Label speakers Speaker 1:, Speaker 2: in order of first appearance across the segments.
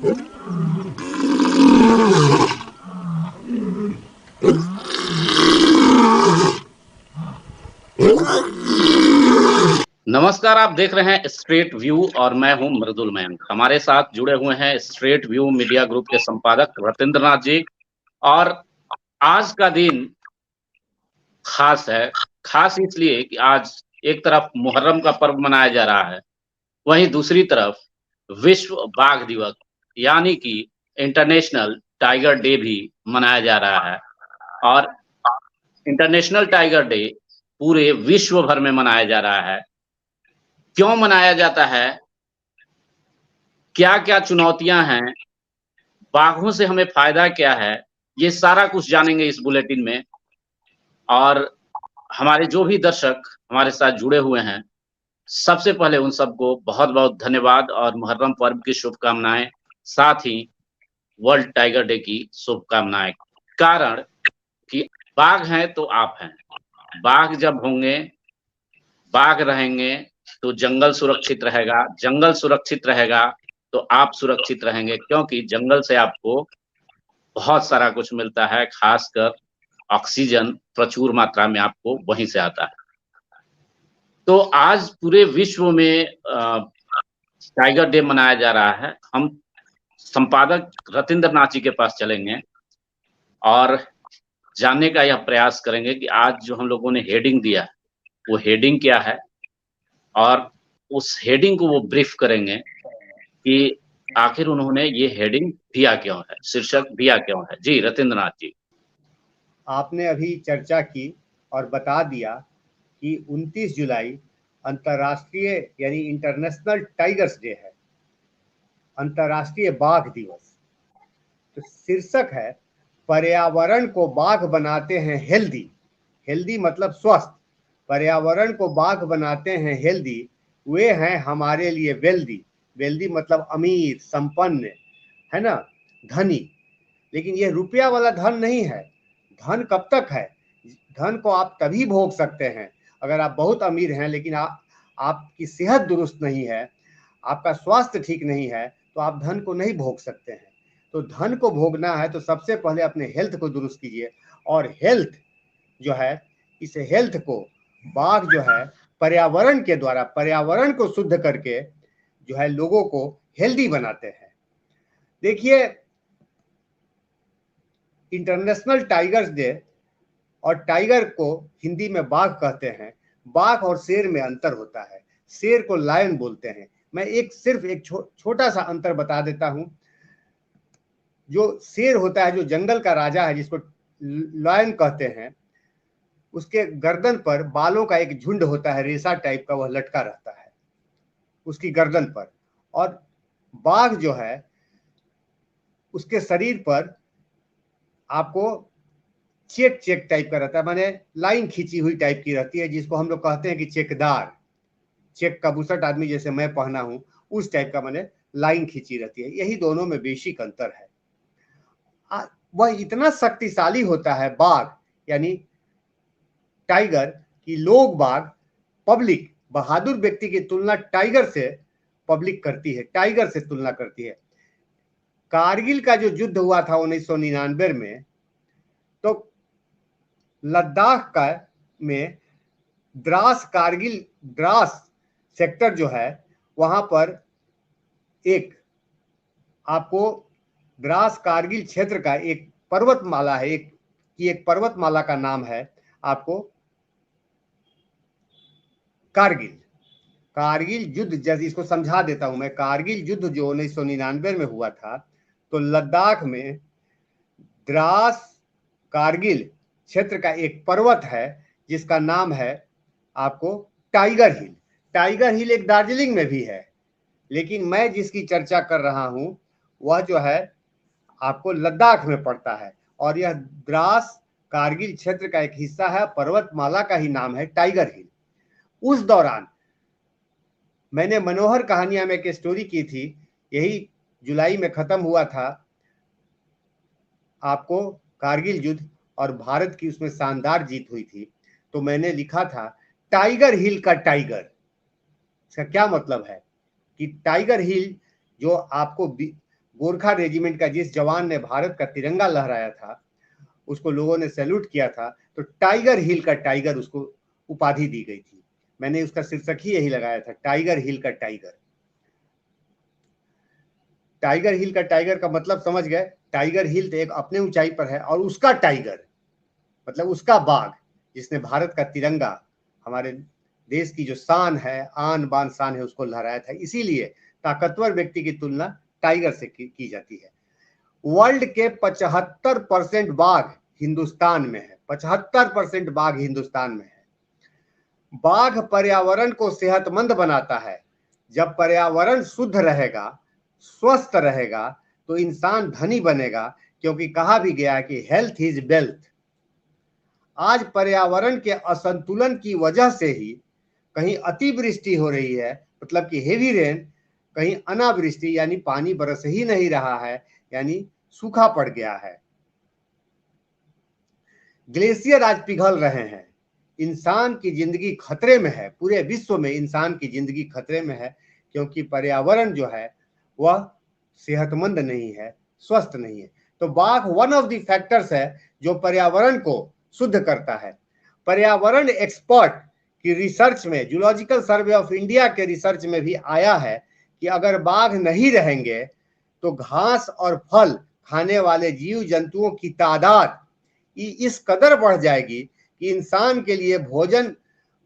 Speaker 1: नमस्कार, आप देख रहे हैं स्ट्रेट व्यू और मैं हूं मृदुल मयंक। हमारे साथ जुड़े हुए हैं स्ट्रेट व्यू मीडिया ग्रुप के संपादक रतिंद्र नाथ जी। और आज का दिन खास है। खास इसलिए कि आज एक तरफ मुहर्रम का पर्व मनाया जा रहा है, वहीं दूसरी तरफ विश्व बाघ दिवस यानी कि इंटरनेशनल टाइगर डे भी मनाया जा रहा है। और इंटरनेशनल टाइगर डे पूरे विश्व भर में मनाया जा रहा है। क्यों मनाया जाता है, क्या-क्या चुनौतियां हैं, बाघों से हमें फायदा क्या है, ये सारा कुछ जानेंगे इस बुलेटिन में। और हमारे जो भी दर्शक हमारे साथ जुड़े हुए हैं, सबसे पहले उन सबको बहुत-बहुत धन्यवाद और मुहर्रम पर्व की शुभकामनाएं, साथ ही वर्ल्ड टाइगर डे की शुभकामनाएं। कारण कि बाघ हैं तो आप हैं। बाघ जब होंगे, बाघ रहेंगे तो जंगल सुरक्षित रहेगा, जंगल सुरक्षित रहेगा तो आप सुरक्षित रहेंगे, क्योंकि जंगल से आपको बहुत सारा कुछ मिलता है, खासकर ऑक्सीजन प्रचुर मात्रा में आपको वहीं से आता है। तो आज पूरे विश्व में टाइगर डे मनाया जा रहा है। हम संपादक रतिंद्र नाथ जी के पास चलेंगे और जानने का यह प्रयास करेंगे कि आज जो हम लोगों ने हेडिंग दिया है, वो हेडिंग क्या है, और उस हेडिंग को वो ब्रीफ करेंगे कि आखिर उन्होंने ये हेडिंग दिया क्यों है, शीर्षक दिया क्यों है। जी रतिंद्र नाथ जी।
Speaker 2: आपने अभी चर्चा की और बता दिया कि 29 जुलाई अंतर्राष्ट्रीय यानी इंटरनेशनल टाइगर्स डे है, अंतर्राष्ट्रीय बाघ दिवस। तो शीर्षक है पर्यावरण को बाघ बनाते हैं हेल्दी। हेल्दी मतलब स्वस्थ। पर्यावरण को बाघ बनाते हैं हेल्दी, वे हैं हमारे लिए वेल्दी। वेल्दी मतलब अमीर, संपन्न, है ना, धनी। लेकिन ये रुपया वाला धन नहीं है। धन कब तक है? धन को आप तभी भोग सकते हैं अगर आप बहुत अमीर हैं, लेकिन आपकी सेहत दुरुस्त नहीं है, आपका स्वास्थ्य ठीक नहीं है, तो आप धन को नहीं भोग सकते हैं। तो धन को भोगना है तो सबसे पहले अपने हेल्थ को दुरुस्त कीजिए। और हेल्थ जो है, इस हेल्थ को बाघ जो है पर्यावरण के द्वारा, पर्यावरण को शुद्ध करके जो है लोगों को हेल्दी बनाते हैं। देखिए, इंटरनेशनल टाइगर्स डे, और टाइगर को हिंदी में बाघ कहते हैं। बाघ और शेर में अंतर होता है। शेर को लायन बोलते हैं। मैं सिर्फ एक छोटा सा अंतर बता देता हूं। जो शेर होता है, जो जंगल का राजा है, जिसको लायन कहते हैं, उसके गर्दन पर बालों का एक झुंड होता है, रेशा टाइप का, वह लटका रहता है उसकी गर्दन पर। और बाघ जो है, उसके शरीर पर आपको चेक चेक टाइप का रहता है, माने लाइन खींची हुई टाइप की रहती है, जिसको हम लोग कहते हैं कि चेकदार। चेक का बुसट आदमी जैसे मैं पहना हूं, उस टाइप का, माने लाइन खींची रहती है। यही दोनों में बेसिक अंतर है। वह इतना शक्तिशाली होता है बाघ यानी टाइगर, कि लोग बाघ, पब्लिक, बहादुर व्यक्ति की तुलना टाइगर से पब्लिक करती है, टाइगर से तुलना करती है। कारगिल का जो युद्ध हुआ था 1999 में, तो लद्दाख का में द्रास, कारगिल द्रास सेक्टर जो है, वहां पर एक आपको द्रास कारगिल क्षेत्र का एक पर्वतमाला है, एक पर्वतमाला का नाम है आपको कारगिल। कारगिल युद्ध, जैसे इसको समझा देता हूं मैं। कारगिल युद्ध जो 1999 में हुआ था, तो लद्दाख में द्रास कारगिल क्षेत्र का एक पर्वत है जिसका नाम है आपको टाइगर हिल। टाइगर हिल एक दार्जिलिंग में भी है, लेकिन मैं जिसकी चर्चा कर रहा हूं वह जो है आपको लद्दाख में पड़ता है। और यह द्रास कारगिल क्षेत्र का एक हिस्सा है, पर्वतमाला का ही नाम है टाइगर हिल। उस दौरान मैंने मनोहर कहानियां में एक स्टोरी की थी, यही जुलाई में खत्म हुआ था आपको कारगिल युद्ध, और भारत की उसमें शानदार जीत हुई थी। तो मैंने लिखा था टाइगर हिल का टाइगर। इसका क्या मतलब है कि टाइगर हिल जो आपको गोरखा रेजिमेंट का जिस जवान ने भारत का तिरंगा लहराया था, उसको लोगों ने सैल्यूट किया था, तो टाइगर हिल का टाइगर उसको उपाधि दी गई थी। मैंने उसका शीर्षक ही यही लगाया था, टाइगर हिल का टाइगर। टाइगर हिल का टाइगर का मतलब समझ गए। टाइगर हिल तो एक अपने ऊंचाई पर है, और उसका टाइगर मतलब उसका बाघ, जिसने भारत का तिरंगा, हमारे देश की जो शान है, आन बान शान है, उसको लहराया था। इसीलिए ताकतवर व्यक्ति की तुलना टाइगर से की जाती है। वर्ल्ड के 75% बाघ हिंदुस्तान में है। 75% बाघ हिंदुस्तान में है। बाघ पर्यावरण को सेहतमंद बनाता है। जब पर्यावरण शुद्ध रहेगा, स्वस्थ रहेगा, तो इंसान धनी बनेगा, क्योंकि कहा भी गया है कि हेल्थ इज वेल्थ। आज पर्यावरण के असंतुलन की वजह से ही कहीं अतिवृष्टि हो रही है, मतलब कि हेवी रेन, कहीं अनावृष्टि यानी पानी बरस ही नहीं रहा है, यानी सूखा पड़ गया है। ग्लेशियर आज पिघल रहे हैं। इंसान की जिंदगी खतरे में है। पूरे विश्व में इंसान की जिंदगी खतरे में है, क्योंकि पर्यावरण जो है वह सेहतमंद नहीं है, स्वस्थ नहीं है। तो बाघ वन ऑफ द फैक्टर्स है जो पर्यावरण को शुद्ध करता है। पर्यावरण एक्सपर्ट की रिसर्च में, जूलॉजिकल सर्वे ऑफ इंडिया के रिसर्च में भी आया है कि अगर बाघ नहीं रहेंगे तो घास और फल खाने वाले जीव जंतुओं की तादाद इस कदर बढ़ जाएगी कि इंसान के लिए भोजन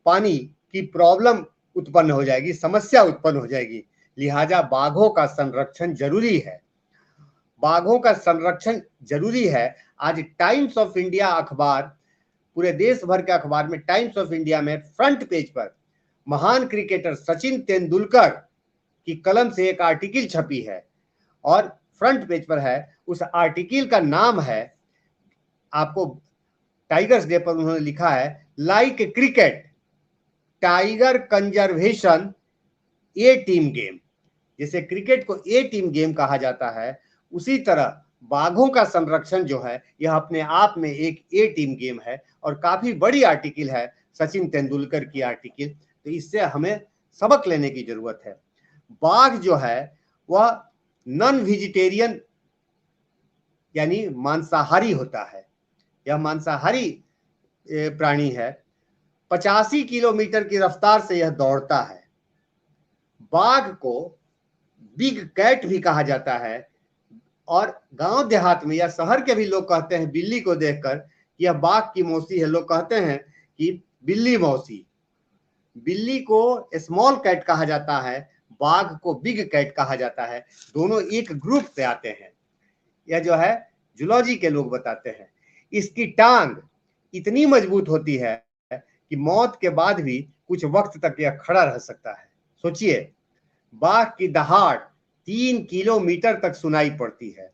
Speaker 2: पानी की प्रॉब्लम उत्पन्न हो जाएगी, समस्या उत्पन्न हो जाएगी। लिहाजा बाघों का संरक्षण जरूरी है। बाघों का संरक्षण जरूरी है। आज टाइम्स ऑफ इंडिया अखबार, पूरे देश भर के अखबार में टाइम्स ऑफ इंडिया में फ्रंट पेज पर महान क्रिकेटर सचिन तेंदुलकर की कलम से एक आर्टिकल छपी है, और फ्रंट पेज पर है। उस आर्टिकल का नाम है, आपको टाइगर्स डे पर उन्होंने लिखा है, लाइक क्रिकेट टाइगर कंजर्वेशन ए टीम गेम। जैसे क्रिकेट को ए टीम गेम कहा जाता है, उसी तरह बाघों का संरक्षण जो है यह अपने आप में एक ए टीम गेम है। और काफी बड़ी आर्टिकल है सचिन तेंदुलकर की आर्टिकल, तो इससे हमें सबक लेने की जरूरत है। बाघ जो है वह नॉन वेजिटेरियन यानी मांसाहारी होता है। यह मांसाहारी प्राणी है। 85 किलोमीटर की रफ्तार से यह दौड़ता है। बाघ को बिग कैट भी कहा जाता है, और गांव देहात में या शहर के भी लोग कहते हैं बिल्ली को देखकर यह बाघ की मौसी है। लोग कहते हैं कि बिल्ली मौसी। बिल्ली को स्मॉल कैट कहा जाता है, बाघ को बिग कैट कहा जाता है। दोनों एक ग्रुप से आते हैं। यह जो है जूलॉजी के लोग बताते हैं। इसकी टांग इतनी मजबूत होती है कि मौत के बाद भी कुछ वक्त तक यह खड़ा रह सकता है। सोचिए, बाघ की दहाड़ 3 किलोमीटर तक सुनाई पड़ती है।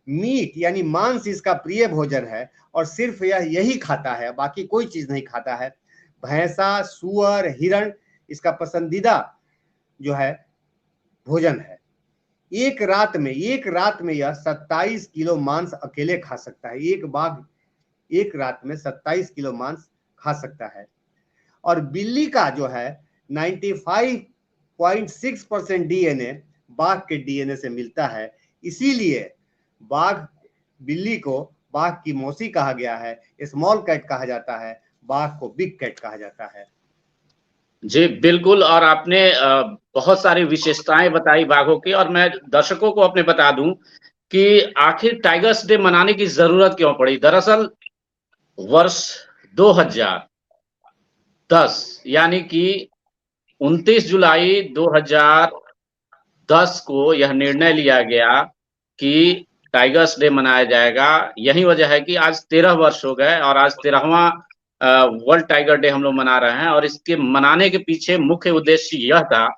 Speaker 2: मीट यानी मांस इसका प्रिय भोजन है, और सिर्फ यह यही खाता है, बाकी कोई चीज नहीं खाता है। भैंसा, सुअर, हिरण इसका पसंदीदा जो है भोजन है। एक रात में यह 27 किलो मांस अकेले खा सकता है। एक बाघ एक रात में 27 किलो मांस खा सकता है। और बिल्ली का जो है 95.6% डीएनए बाघ के डीएनए से मिलता है। इसीलिए बिल्ली को बाघ की मौसी कहा गया है, स्मॉल कैट कहा जाता है, बाघ को बिग कैट कहा जाता है।
Speaker 1: जी बिल्कुल। और आपने बहुत सारी विशेषताएं बताई बाघों की, और मैं दर्शकों को अपने बता दूं कि आखिर टाइगर्स डे मनाने की जरूरत क्यों पड़ी। दरअसल वर्ष 2010 यानी कि 29 जुलाई 2010 को यह निर्णय लिया गया कि टाइगर्स डे मनाया जाएगा। यही वजह है कि आज 13 वर्ष हो गए, और आज 13वां वर्ल्ड टाइगर डे हम लोग मना रहे हैं। और इसके मनाने के पीछे मुख्य उद्देश्य यह था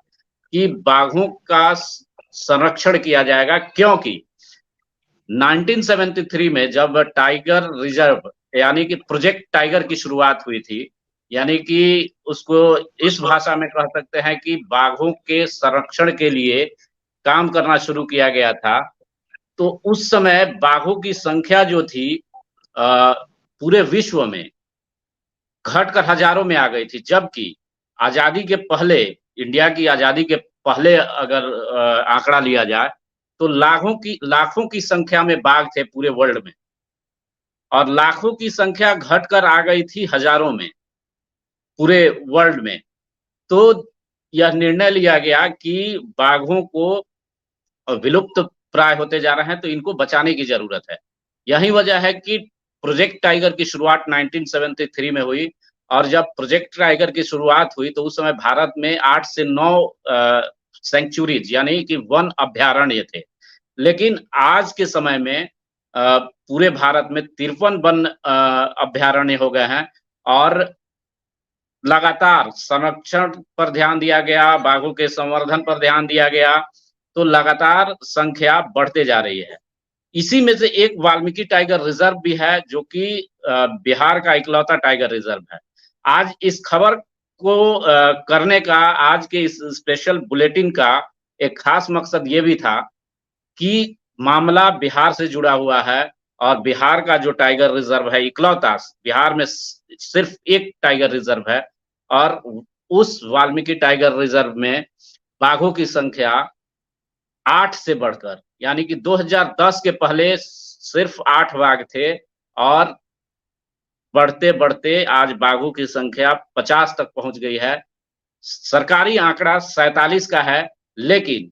Speaker 1: कि बाघों का संरक्षण किया जाएगा, क्योंकि 1973 में जब टाइगर रिजर्व यानी कि प्रोजेक्ट टाइगर की शुरुआत हुई थी, यानी कि उसको इस भाषा में कह सकते हैं कि बाघों के संरक्षण के लिए काम करना शुरू किया गया था। तो उस समय बाघों की संख्या जो थी पूरे विश्व में घटकर हजारों में आ गई थी। जबकि आजादी के पहले, इंडिया की आजादी के पहले अगर आंकड़ा लिया जाए तो लाखों की संख्या में बाघ थे पूरे वर्ल्ड में, और लाखों की संख्या घटकर आ गई थी हजारों में पूरे वर्ल्ड में। तो यह निर्णय लिया गया कि बाघों को विलुप्त प्राय होते जा रहे हैं, तो इनको बचाने की जरूरत है। यही वजह है कि प्रोजेक्ट टाइगर की शुरुआत 1973 में हुई, और जब प्रोजेक्ट टाइगर की शुरुआत हुई तो उस समय भारत में 8 से 9 सेंचुरीज यानी कि वन अभयारण्य थे। लेकिन आज के समय में पूरे भारत में 53 वन अभयारण्य हो गए हैं, और लगातार संरक्षण पर ध्यान दिया गया, बाघों के संवर्धन पर ध्यान दिया गया, तो लगातार संख्या बढ़ते जा रही है। इसी में से एक वाल्मीकि टाइगर रिजर्व भी है, जो कि बिहार का इकलौता टाइगर रिजर्व है। आज इस खबर को करने का, आज के इस स्पेशल बुलेटिन का एक खास मकसद ये भी था कि मामला बिहार से जुड़ा हुआ है, और बिहार का जो टाइगर रिजर्व है इकलौता, बिहार में सिर्फ एक टाइगर रिजर्व है, और उस वाल्मीकि टाइगर रिजर्व में बाघों की संख्या 8 से बढ़कर, यानी कि 2010 के पहले सिर्फ 8 बाघ थे, और बढ़ते बढ़ते आज बाघों की संख्या 50 तक पहुंच गई है। सरकारी आंकड़ा 47 का है, लेकिन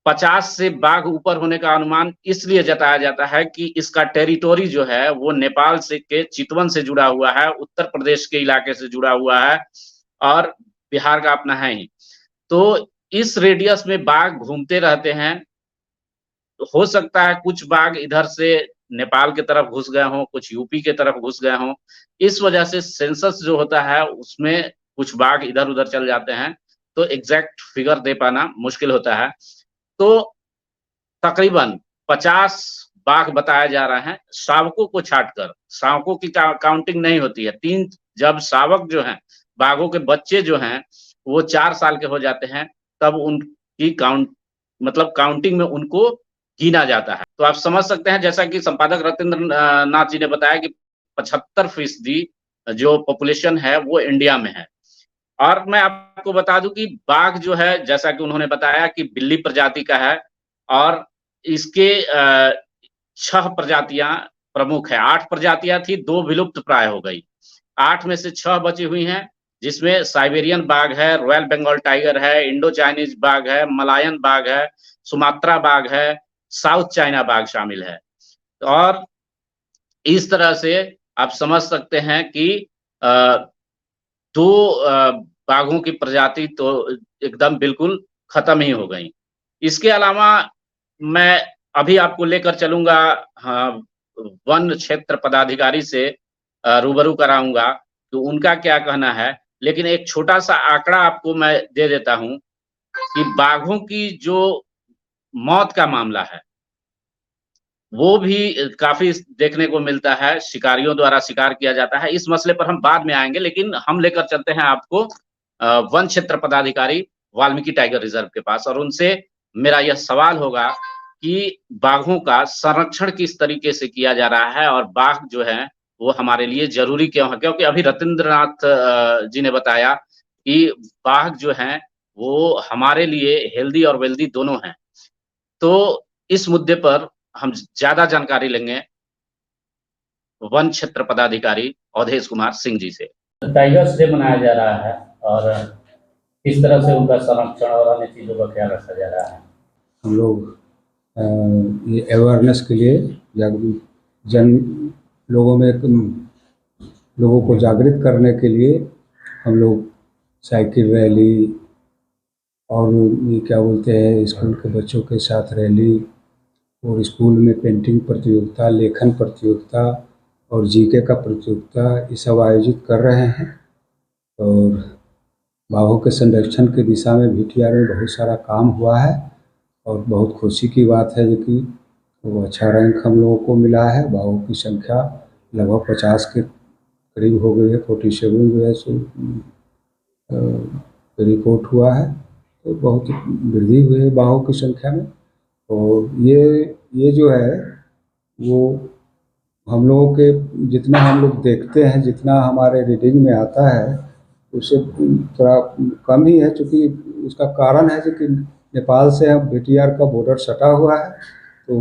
Speaker 1: 50 से बाघ ऊपर होने का अनुमान इसलिए जताया जाता है कि इसका टेरिटोरी जो है वो नेपाल से के चितवन से जुड़ा हुआ है, उत्तर प्रदेश के इलाके से जुड़ा हुआ है, और बिहार का अपना है ही। तो इस रेडियस में बाघ घूमते रहते हैं। हो सकता है कुछ बाघ इधर से नेपाल की तरफ घुस गए हों, कुछ यूपी के तरफ घुस गए हों, इस वजह से सेंसस जो होता है उसमें कुछ बाघ इधर उधर चल जाते हैं, तो एग्जैक्ट फिगर दे पाना मुश्किल होता है। तो तकरीबन 50 बाघ बताया जा रहा है, शावकों को छाटकर। शावकों की काउंटिंग नहीं होती है। जब शावक जो हैं, बाघों के बच्चे जो हैं, वो 4 साल के हो जाते हैं, तब उनकी काउंटिंग में उनको गिना जाता है। तो आप समझ सकते हैं, जैसा कि संपादक रतेंद्र नाथ जी ने बताया कि 75% जो पॉपुलेशन है वो इंडिया में है। और मैं आपको बता दूं कि बाघ जो है, जैसा कि उन्होंने बताया कि बिल्ली प्रजाति का है, और इसके 6 प्रजातियां प्रमुख है। 8 प्रजातियां थी, 2 विलुप्त प्राय हो गई। 8 में से 6 बची हुई हैं, जिसमें साइबेरियन बाघ है, रॉयल बंगाल टाइगर है, इंडो चाइनीज बाघ है, मलायन बाघ है, सुमात्रा बाघ है, साउथ चाइना बाघ शामिल है। और इस तरह से आप समझ सकते हैं कि 2 बाघों की प्रजाति तो एकदम बिल्कुल खत्म ही हो गई। इसके अलावा मैं अभी आपको लेकर चलूंगा वन क्षेत्र पदाधिकारी से रूबरू कराऊंगा तो उनका क्या कहना है। लेकिन एक छोटा सा आंकड़ा आपको मैं दे देता हूं कि बाघों की जो मौत का मामला है वो भी काफी देखने को मिलता है, शिकारियों द्वारा शिकार किया जाता है। इस मसले पर हम बाद में आएंगे, लेकिन हम लेकर चलते हैं आपको वन क्षेत्र पदाधिकारी वाल्मीकि टाइगर रिजर्व के पास, और उनसे मेरा यह सवाल होगा कि बाघों का संरक्षण किस तरीके से किया जा रहा है, और बाघ जो है वो हमारे लिए जरूरी क्यों है। क्योंकि अभी रतेंद्रनाथ जी ने बताया कि बाघ जो है वो हमारे लिए हेल्दी और वेल्दी दोनों हैं। तो इस मुद्दे पर हम ज्यादा जानकारी लेंगे वन क्षेत्र पदाधिकारी अवधेश कुमार सिंह जी से। टाइगर्स डे मनाया जा रहा है, और किस तरह से उनका संरक्षण और अन्य चीजों का ख्याल रखा जा रहा है।
Speaker 3: हम लोग ये अवेयरनेस के लिए लोगों को जागृत करने के लिए हम लोग साइकिल रैली और ये क्या बोलते हैं स्कूल के बच्चों के साथ रैली, और स्कूल में पेंटिंग प्रतियोगिता, लेखन प्रतियोगिता और जीके का प्रतियोगिता ये सब आयोजित कर रहे हैं। और बाघों के संरक्षण की दिशा में VTR में बहुत सारा काम हुआ है, और बहुत खुशी की बात है कि वो अच्छा रैंक हम लोगों को मिला है। बाघों की संख्या लगभग 50 के करीब हो गई है, 47 जो है सो रिपोर्ट हुआ है। तो बहुत वृद्धि हुई है बाघों की संख्या में। और ये जो है वो हम लोगों के जितना हम लोग देखते हैं, जितना हमारे रीडिंग में आता है उससे थोड़ा कम ही है, क्योंकि उसका कारण है कि नेपाल से हम बीटीआर का बॉर्डर सटा हुआ है, तो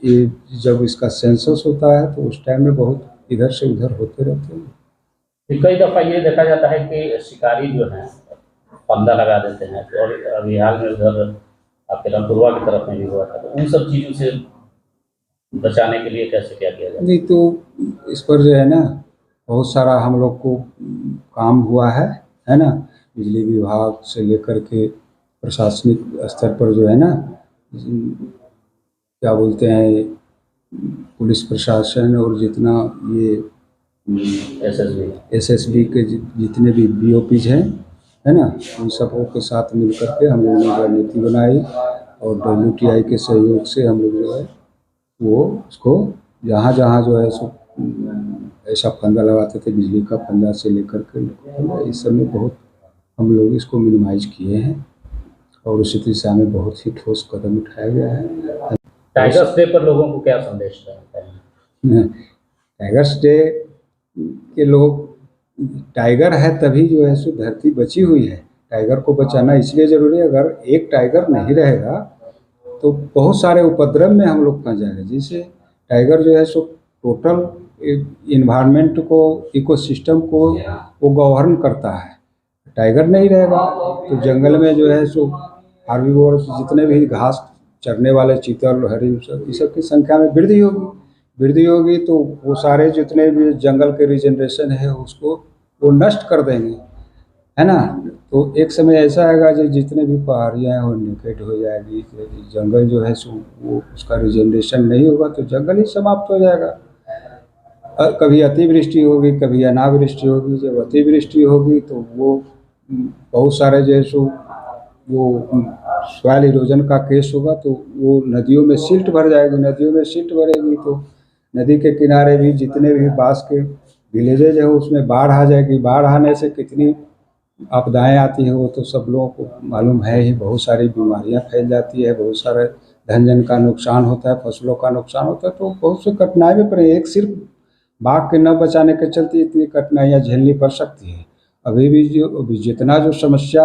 Speaker 3: ये जब इसका सेंसस होता है तो उस टाइम में बहुत इधर से उधर होते रहते हैं।
Speaker 1: कई दफ़ा ये देखा जाता है कि शिकारी जो हैं फंदा लगा देते हैं, और अभी हाल में उधर आपके लंतुरवा की तरफ में भी हुआ था, तो उन सब चीज़ों से बचाने के लिए कैसे क्या किया जाए?
Speaker 3: नहीं तो इस पर जो है ना बहुत सारा हम लोग को काम हुआ है ना, बिजली विभाग से लेकर के प्रशासनिक स्तर पर जो है ना, क्या बोलते हैं, पुलिस प्रशासन और जितना ये एसएसबी के जितने भी बीओपीज हैं, है ना, उन सबों के साथ मिल करके हम लोगों ने रणनीति बनाई, और WTI के सहयोग से हम लोग जो है वो उसको जहाँ जहाँ जो है सो ऐसा फंदा लगाते थे, बिजली का फंदा से लेकर के इस सब में बहुत हम लोग इसको मिनिमाइज किए हैं, और उसी दिशा में बहुत ही ठोस कदम उठाया गया है।
Speaker 1: टाइगर्स डे पर लोगों को क्या संदेश देना है?
Speaker 3: टाइगर्स डे के लोग, टाइगर है तभी जो है सो धरती बची हुई है। टाइगर को बचाना इसलिए ज़रूरी है, अगर एक टाइगर नहीं रहेगा तो बहुत सारे उपद्रव में हम लोग फंस जाएंगे। जिससे टाइगर जो है सो टोटल इन्वायरमेंट को, इकोसिस्टम को वो गवर्न करता है। टाइगर नहीं रहेगा तो जंगल में जो है सो हार्बिवोर्स जितने भी घास चरने वाले चीतल, हरिन, सब इस सब की संख्या में वृद्धि होगी तो वो सारे जितने भी जंगल के रिजनरेशन है उसको वो नष्ट कर देंगे, है ना। तो एक समय ऐसा आएगा जो जितने भी पहाड़ियाँ हैं वो निकट हो जाएगी, जंगल जो है सो वो उसका रिजनरेशन नहीं होगा तो जंगल ही समाप्त हो जाएगा। कभी अतिवृष्टि होगी, कभी अनावृष्टि होगी। जब अतिवृष्टि होगी तो वो बहुत सारे जो है सो वो सॉइल इरोजन का केस होगा, तो वो नदियों में सिल्ट भर जाएगी। नदियों में सिल्ट भरेगी तो नदी के किनारे भी जितने भी बांस के विलेजेज है उसमें बाढ़ आ जाएगी। बाढ़ आने से कितनी आपदाएं आती हैं वो तो सब लोगों को मालूम है ही। बहुत सारी बीमारियां फैल जाती है, बहुत सारे धन जन का नुकसान होता है, फसलों का नुकसान होता है, तो बहुत सी कठिनाई में पड़े। एक सिर्फ बाघ के न बचाने के चलते इतनी कठिनाइयाँ झेलनी पड़ सकती है। अभी भी जो जितना जो समस्या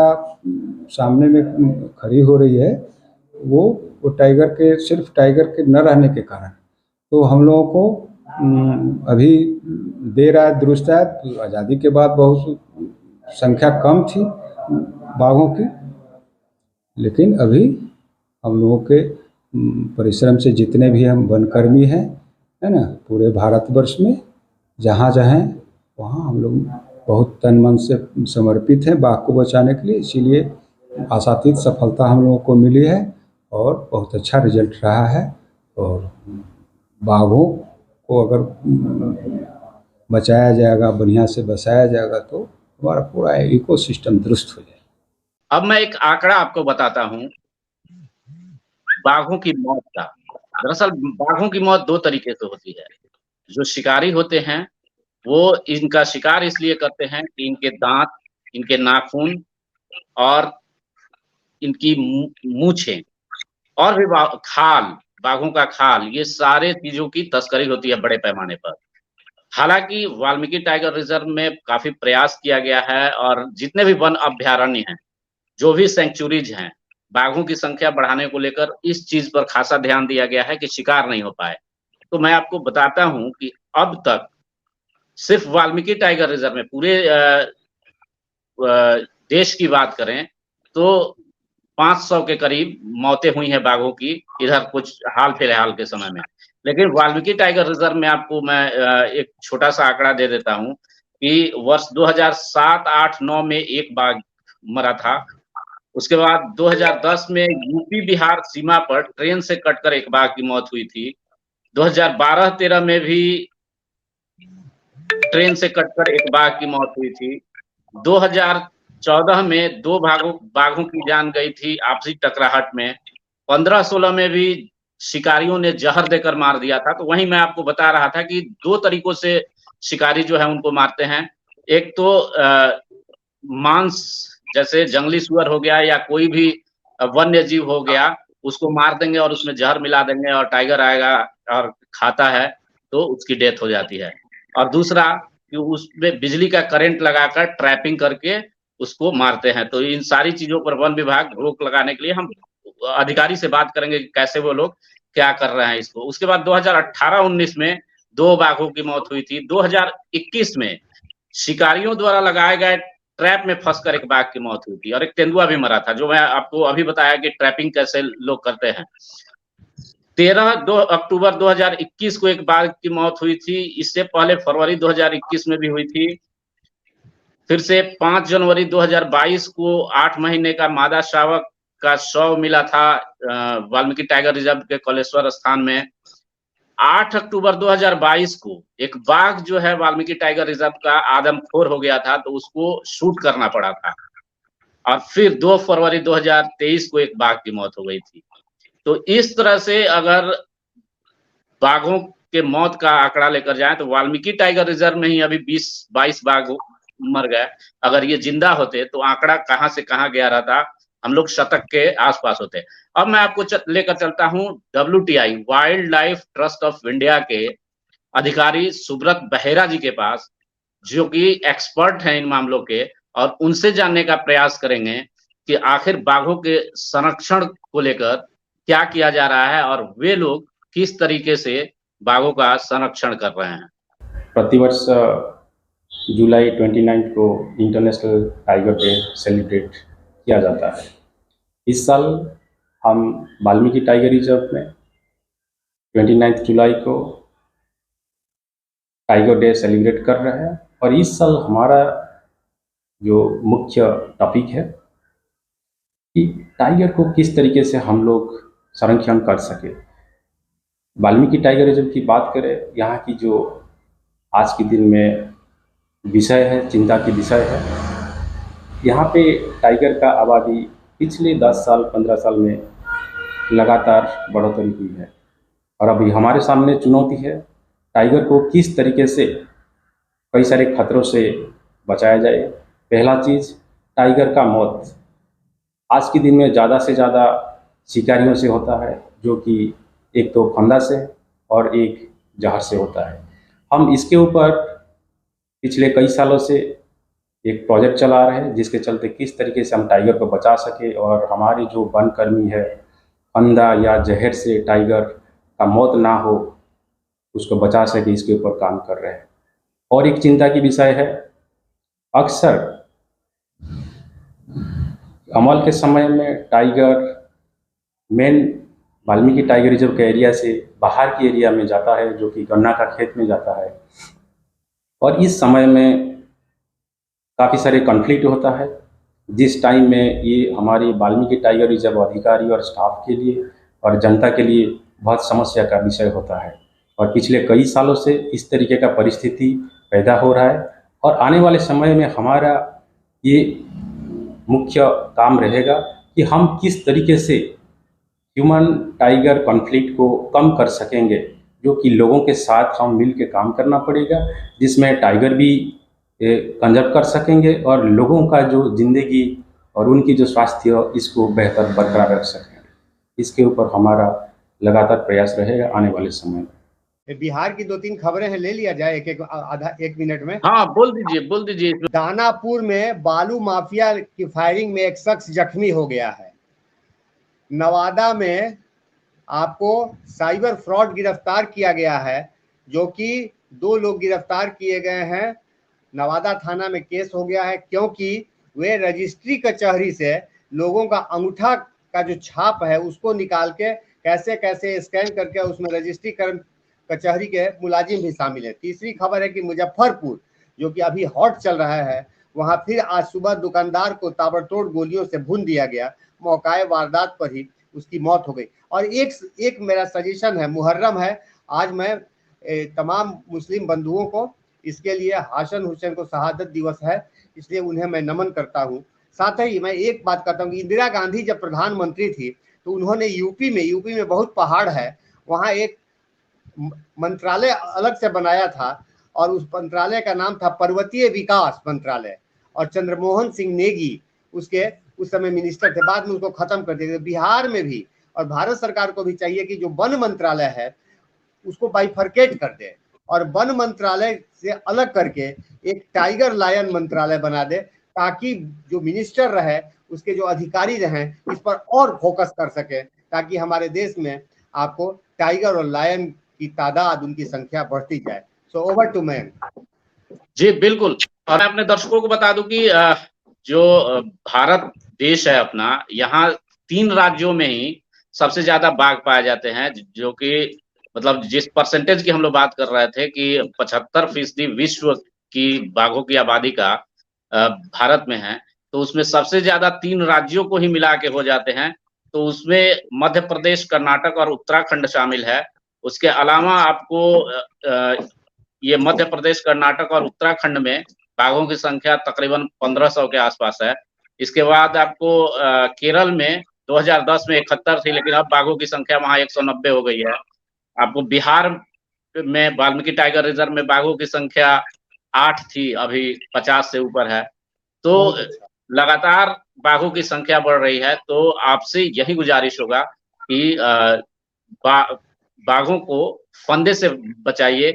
Speaker 3: सामने में खड़ी हो रही है वो टाइगर के, सिर्फ टाइगर के न रहने के कारण। तो हम लोगों को अभी देर आए दुरुस्त आए, आज़ादी के बाद बहुत संख्या कम थी बाघों की, लेकिन अभी हम लोगों के परिश्रम से जितने भी हम वनकर्मी हैं, है ना, पूरे भारतवर्ष में जहाँ जहाँ वहाँ हम लोग बहुत तन मन से समर्पित हैं बाघ को बचाने के लिए। इसीलिए आशातीत सफलता हम लोगों को मिली है और बहुत अच्छा रिजल्ट रहा है। और बाघों को अगर बचाया जाएगा, बढ़िया से बसाया जाएगा तो हमारा पूरा इकोसिस्टम दुरुस्त हो जाएगा।
Speaker 1: अब मैं एक आंकड़ा आपको बताता हूँ बाघों की मौत का। दरअसल बाघों की मौत दो तरीके से होती है। जो शिकारी होते हैं वो इनका शिकार इसलिए करते हैं कि इनके दांत, इनके नाखून और इनकी मूछें और भी खाल, बाघों का खाल, ये सारे चीजों की तस्करी होती है बड़े पैमाने पर। हालांकि वाल्मीकि टाइगर रिजर्व में काफी प्रयास किया गया है और जितने भी वन अभ्यारण्य हैं, जो भी सेंचुरीज हैं, बाघों की संख्या बढ़ाने को लेकर इस चीज पर खासा ध्यान दिया गया है कि शिकार नहीं हो पाए। तो मैं आपको बताता हूं कि अब तक सिर्फ वाल्मीकि टाइगर रिजर्व में पूरे देश की बात करें तो 500 के करीब मौतें हुई हैं बाघों की, इधर कुछ हाल फिलहाल के समय में। लेकिन वाल्मीकि टाइगर रिजर्व में आपको मैं एक छोटा सा आंकड़ा दे देता हूं कि वर्ष 2007, 8, 9 में एक बाघ मरा था। उसके बाद 2010 में यूपी बिहार सीमा पर ट्रेन से कटकर एक बाघ की मौत हुई थी। 2012-13 में भी ट्रेन से कटकर एक बाघ की मौत हुई थी। 2014 में दो बाघों की जान गई थी आपसी टकराहट में। 15-16 में भी शिकारियों ने जहर देकर मार दिया था। तो वहीं मैं आपको बता रहा था कि दो तरीकों से शिकारी जो है उनको मारते हैं। एक तो मांस, जैसे जंगली सुअर हो गया या कोई भी वन्य जीव हो गया, उसको मार देंगे और उसमें जहर मिला देंगे और टाइगर आएगा और खाता है तो उसकी डेथ हो जाती है। और दूसरा कि उसमें बिजली का करंट लगाकर ट्रैपिंग करके उसको मारते हैं। तो इन सारी चीजों पर वन विभाग रोक लगाने के लिए हम अधिकारी से बात करेंगे कि कैसे वो लोग क्या कर रहे हैं इसको। उसके बाद 2018-19 में 2 बाघों की मौत हुई थी। 2021 में शिकारियों द्वारा लगाए गए ट्रैप में फंसकर एक बाघ की मौत हुई थी और एक तेंदुआ भी मरा था, जो मैं आपको अभी बताया कि ट्रैपिंग कैसे लोग करते हैं। 2 अक्टूबर 2021 को एक बाघ की मौत हुई थी। इससे पहले फरवरी 2021 में भी हुई थी। फिर से 5 जनवरी 2022 को 8 महीने का मादा शावक का शव मिला था वाल्मीकि टाइगर रिजर्व के कलेश्वर स्थान में। 8 अक्टूबर 2022 को एक बाघ जो है वाल्मीकि टाइगर रिजर्व का आदमखोर हो गया था, तो उसको शूट करना पड़ा था। और फिर 2 फरवरी 2023 को एक बाघ की मौत हो गई थी। तो इस तरह से अगर बाघों के मौत का आंकड़ा लेकर जाए तो वाल्मीकि टाइगर रिजर्व में ही अभी 20-22 बाघ मर गए। अगर ये जिंदा होते तो आंकड़ा कहां से कहां गया रहता, हम लोग शतक के आसपास होते। अब मैं आपको लेकर चलता हूं WTI wild life trust of India के अधिकारी सुब्रत बहेरा जी के पास, जो कि एक्सपर्ट हैं इन मामलों के, और उनसे जानने का प्रयास करेंगे कि आखिर बाघों के संरक्षण को लेकर क्या किया जा रहा है और वे लोग किस तरीके से बाघों का संरक्षण कर रहे हैं।
Speaker 4: प्रतिवर्ष जुलाई 29 को इंटरनेशनल टाइगर डे सेलिब्रेट किया जाता है। इस साल हम वाल्मीकि टाइगर रिजर्व में 29 जुलाई को टाइगर डे सेलिब्रेट कर रहे हैं और इस साल हमारा जो मुख्य टॉपिक है कि टाइगर को किस तरीके से हम लोग संरक्षण कर सके। वाल्मीकि टाइगर रिजर्व की बात करें, यहाँ की जो आज के दिन में विषय है, चिंता की विषय है, यहाँ पे टाइगर का आबादी पिछले 10 साल 15 साल में लगातार बढ़ोतरी हुई है और अभी हमारे सामने चुनौती है टाइगर को किस तरीके से कई सारे खतरों से बचाया जाए। पहला चीज़, टाइगर का मौत आज के दिन में ज़्यादा से ज़्यादा शिकारियों से होता है, जो कि एक तो फंदा से और एक जहर से होता है। हम इसके ऊपर पिछले कई सालों से एक प्रोजेक्ट चला रहे हैं, जिसके चलते किस तरीके से हम टाइगर को बचा सके और हमारी जो वन कर्मी है फंदा या जहर से टाइगर का मौत ना हो, उसको बचा सके, इसके ऊपर काम कर रहे हैं। और एक चिंता की विषय है, अक्सर अमल के समय में tiger main Valmiki tiger reserve के एरिया से बाहर के एरिया में जाता है, जो कि गन्ना का खेत में जाता है और इस समय में काफ़ी सारे कॉन्फ्लिक्ट होता है, जिस टाइम में ये हमारी वाल्मीकि टाइगर रिजर्व अधिकारी और स्टाफ के लिए और जनता के लिए बहुत समस्या का विषय होता है। और पिछले कई सालों से इस तरीके का परिस्थिति पैदा हो रहा है और आने वाले समय में हमारा ये मुख्य काम रहेगा कि हम किस तरीके से ह्यूमन टाइगर कॉन्फ्लिक्ट को कम कर सकेंगे, जो कि लोगों के साथ हम मिल के काम करना पड़ेगा, जिसमें टाइगर भी कंजर्व कर सकेंगे और लोगों का जो ज़िंदगी और उनकी जो स्वास्थ्य, इसको बेहतर बरकरार रख सकेंगे। इसके ऊपर हमारा लगातार प्रयास रहेगा आने वाले समय में।
Speaker 2: बिहार की 2-3 खबरें हैं, ले लिया जाए एक मिनट में।
Speaker 1: हाँ, बोल दीजिए।
Speaker 2: दानापुर में बालू माफिया की फायरिंग में एक शख्स जख्मी हो गया है। नवादा में आपको साइबर फ्रॉड गिरफ्तार किया गया है, जो कि 2 लोग गिरफ्तार किए गए हैं। नवादा थाना में केस हो गया है, क्योंकि वे रजिस्ट्री कचहरी से लोगों का अंगूठा का जो छाप है उसको निकाल के कैसे कैसे स्कैन करके उसमें रजिस्ट्री कचहरी के मुलाजिम भी शामिल है। तीसरी खबर है कि मुजफ्फरपुर, जो कि अभी हॉट चल रहा है, वहां फिर आज सुबह दुकानदार को ताबड़तोड़ गोलियों से भून दिया गया। मौकाए वारदात पर ही उसकी मौत हो गई। और एक मेरा सजेशन है, मुहर्रम है, आज मैं तमाम मुस्लिम बंधुओं को, इसके लिए हासन हुसैन को शहादत दिवस है, इसलिए उन्हें मैं नमन करता हूँ। साथ ही मैं एक बात कहता हूँ कि इंदिरा गांधी जब प्रधानमंत्री थी तो उन्होंने यूपी में बहुत पहाड़ है, वहाँ एक मंत्रालय अलग से बनाया था और उस मंत्रालय का नाम था पर्वतीय विकास मंत्रालय, और चंद्रमोहन सिंह नेगी उसके उस समय मिनिस्टर थे, बाद में उसको खत्म कर दिया। बिहार में भी और भारत सरकार को भी चाहिए कि जो वन मंत्रालय है उसको बाइफरकेट कर दे और वन मंत्रालय से अलग करके एक टाइगर लायन मंत्रालय बना दे, ताकि जो मिनिस्टर रहे, उसके जो अधिकारी रहे, इस पर और फोकस कर सके, ताकि हमारे देश में आपको टाइगर और लायन की तादाद, उनकी संख्या बढ़ती जाए। So over to man.
Speaker 1: जी बिल्कुल। और मैं अपने दर्शकों को बता दूं कि जो भारत देश है अपना, यहाँ 3 राज्यों में ही सबसे ज्यादा बाघ पाए जाते हैं, जो कि मतलब जिस परसेंटेज की हम लोग बात कर रहे थे कि 75% विश्व की बाघों की आबादी का भारत में है, तो उसमें सबसे ज्यादा 3 राज्यों को ही मिला के हो जाते हैं। तो उसमें मध्य प्रदेश, कर्नाटक और उत्तराखंड शामिल है। उसके अलावा आपको ये मध्य प्रदेश, कर्नाटक और उत्तराखंड में बाघों की संख्या तकरीबन 1500 के आसपास है। इसके बाद आपको केरल में 2010 में 71 थी, लेकिन अब बाघों की संख्या वहां 190 हो गई है। आपको बिहार में वाल्मीकि टाइगर रिजर्व में बाघों की संख्या 8 थी, अभी 50 से ऊपर है। तो लगातार बाघों की संख्या बढ़ रही है। तो आपसे यही गुजारिश होगा कि बाघों को फंदे से बचाइए।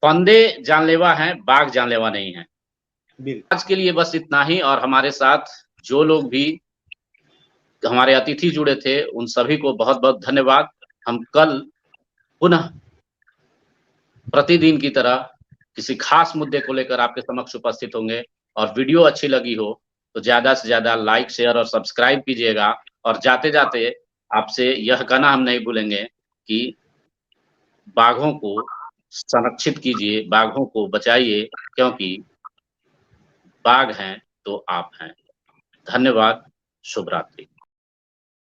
Speaker 1: फंदे जानलेवा हैं, बाघ जानलेवा नहीं है। आज के लिए बस इतना ही। और हमारे साथ जो लोग भी हमारे अतिथि जुड़े थे, उन सभी को बहुत बहुत धन्यवाद। हम कल पुनः प्रतिदिन की तरह किसी खास मुद्दे को लेकर आपके समक्ष उपस्थित होंगे। और वीडियो अच्छी लगी हो तो ज्यादा से ज्यादा लाइक, शेयर और सब्सक्राइब कीजिएगा। और जाते जाते आपसे यह कहना हम नहीं भूलेंगे कि बाघों को संरक्षित कीजिए, बाघों को बचाइए, क्योंकि बाघ हैं तो आप हैं। धन्यवाद। शुभ रात्रि।